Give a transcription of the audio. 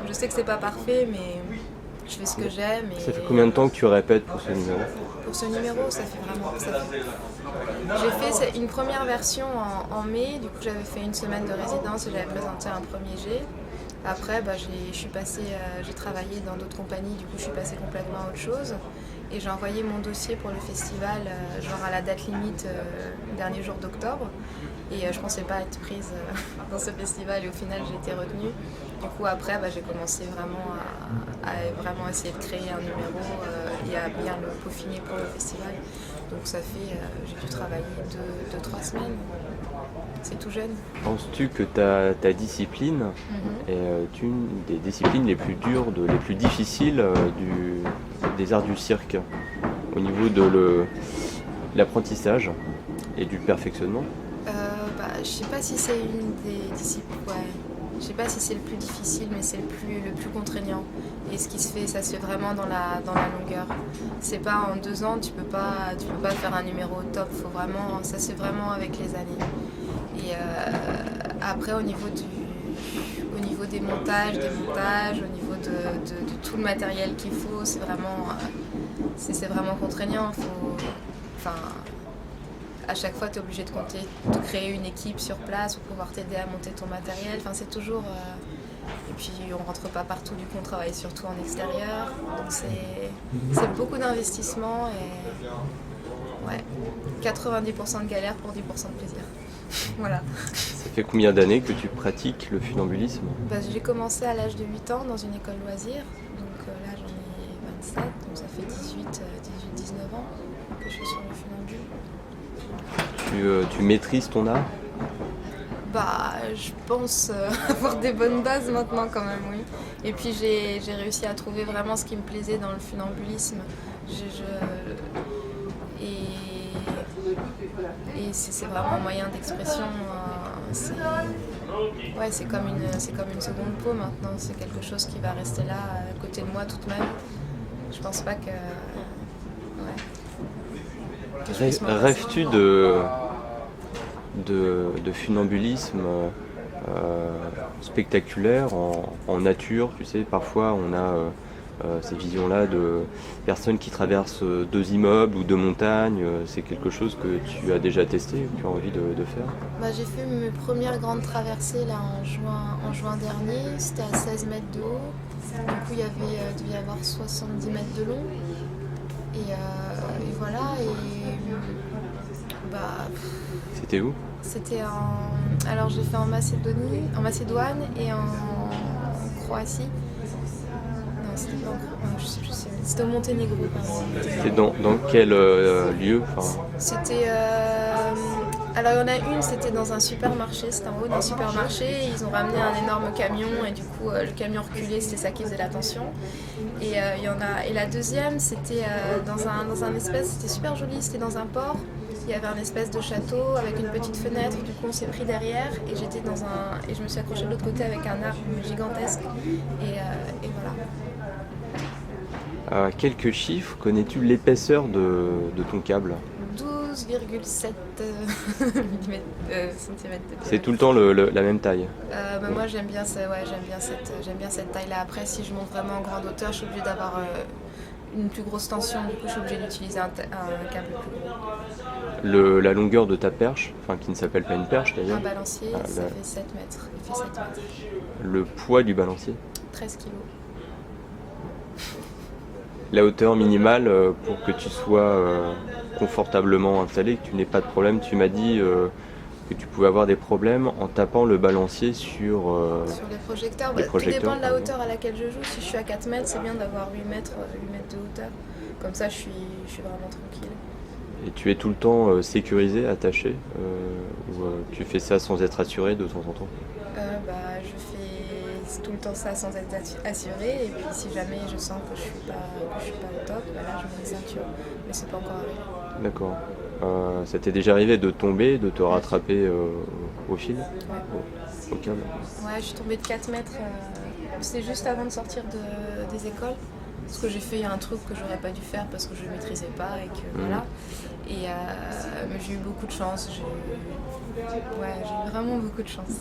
Je sais que c'est pas parfait, mais je fais ce que j'aime. Ça fait combien de temps que tu répètes pour ce numéro? Pour ce numéro, ça fait vraiment... J'ai fait une première version en mai, du coup j'avais fait une semaine de résidence et j'avais présenté un premier jet. Après, j'ai travaillé dans d'autres compagnies, du coup je suis passée complètement à autre chose. Et j'ai envoyé mon dossier pour le festival, genre à la date limite, dernier jour d'octobre. Et je pensais pas être prise dans ce festival et au final j'ai été retenue. Du coup après j'ai commencé vraiment à vraiment essayer de créer un numéro et à bien le peaufiner pour le festival. Donc ça fait, j'ai dû travailler 2-3 semaines. C'est tout jeune. Penses-tu que ta discipline est une des disciplines les plus dures, les plus difficiles des arts du cirque au niveau de l'apprentissage et du perfectionnement? Je sais pas si c'est une des disciplines. Ouais. Je sais pas si c'est le plus difficile, mais c'est le plus contraignant. Et ce qui se fait, ça se fait vraiment dans la longueur. C'est pas en 2 ans, tu peux pas faire un numéro au top. Ça se fait vraiment avec les années. Et après, au niveau des montages, au niveau de tout le matériel qu'il faut, c'est vraiment contraignant. À chaque fois, tu es obligé de créer une équipe sur place pour pouvoir t'aider à monter ton matériel. C'est toujours... Et puis, on rentre pas partout, du coup, on travaille surtout en extérieur. Donc, c'est beaucoup d'investissement et... Ouais, 90% de galère pour 10% de plaisir. Voilà. Ça fait combien d'années que tu pratiques le funambulisme? J'ai commencé à l'âge de 8 ans dans une école loisirs. Donc là, j'en ai 27, donc ça fait 18-19 ans que je suis sur le funambule. Tu maîtrises ton art? Je pense avoir des bonnes bases maintenant quand même, oui. Et puis j'ai réussi à trouver vraiment ce qui me plaisait dans le funambulisme. Et c'est vraiment un moyen d'expression. C'est comme une seconde peau maintenant. C'est quelque chose qui va rester là à côté de moi toute ma vie. Je pense pas que... Rêves-tu de funambulisme spectaculaire en nature? Tu sais, parfois on a ces visions-là de personnes qui traversent 2 immeubles ou 2 montagnes. C'est quelque chose que tu as déjà testé, que tu as envie de faire? J'ai fait mes premières grandes traversées là, en juin dernier. C'était à 16 mètres de haut. Du coup, il devait y avoir 70 mètres de long. Et voilà. C'était où? C'était Alors j'ai fait en Macédoine et en Croatie. Non, c'était pas en Croatie, je sais. C'était au Monténégro. C'était dans quel lieu? C'était... Alors il y en a une, c'était dans un supermarché, c'était en haut d'un supermarché, et ils ont ramené un énorme camion et du coup le camion reculé, c'était ça qui faisait la tension. Et la deuxième, c'était dans un espèce, c'était super joli, c'était dans un port. Il y avait un espèce de château avec une petite fenêtre, du coup on s'est pris derrière et et je me suis accrochée de l'autre côté avec un arbre gigantesque et voilà. Quelques chiffres, connais-tu l'épaisseur de ton câble? 12,7 cm. C'est tout le temps la même taille? Moi j'aime bien cette taille-là. Après, si je monte vraiment en grande hauteur, je suis obligée d'avoir une plus grosse tension, du coup je suis obligée d'utiliser un câble plus gros. La longueur de ta perche, qui ne s'appelle pas une perche d'ailleurs? Un balancier, ça fait 7 mètres. Il fait 7 mètres. Le poids du balancier? 13 kilos. La hauteur minimale pour que tu sois confortablement installé, que tu n'aies pas de problème. Tu m'as dit que tu pouvais avoir des problèmes en tapant le balancier sur les projecteurs. Tout dépend de la hauteur à laquelle je joue. Si je suis à 4 mètres, c'est bien d'avoir 8 mètres de hauteur. Comme ça, je suis vraiment tranquille. Et tu es tout le temps sécurisé, attaché ou tu fais ça sans être assuré de temps en temps? Je fais tout le temps ça sans être assuré. Et puis si jamais je sens que je suis pas au top, là je mets une ceinture. Mais c'est pas encore arrivé. D'accord. Ça t'est déjà arrivé de tomber, de te rattraper au fil? Ouais. Au câble? Ouais, je suis tombée de 4 mètres. C'était juste avant de sortir des écoles. Parce que j'ai fait un truc que j'aurais pas dû faire parce que je ne maîtrisais pas et que voilà. Et mais j'ai eu beaucoup de chance. J'ai eu vraiment beaucoup de chance.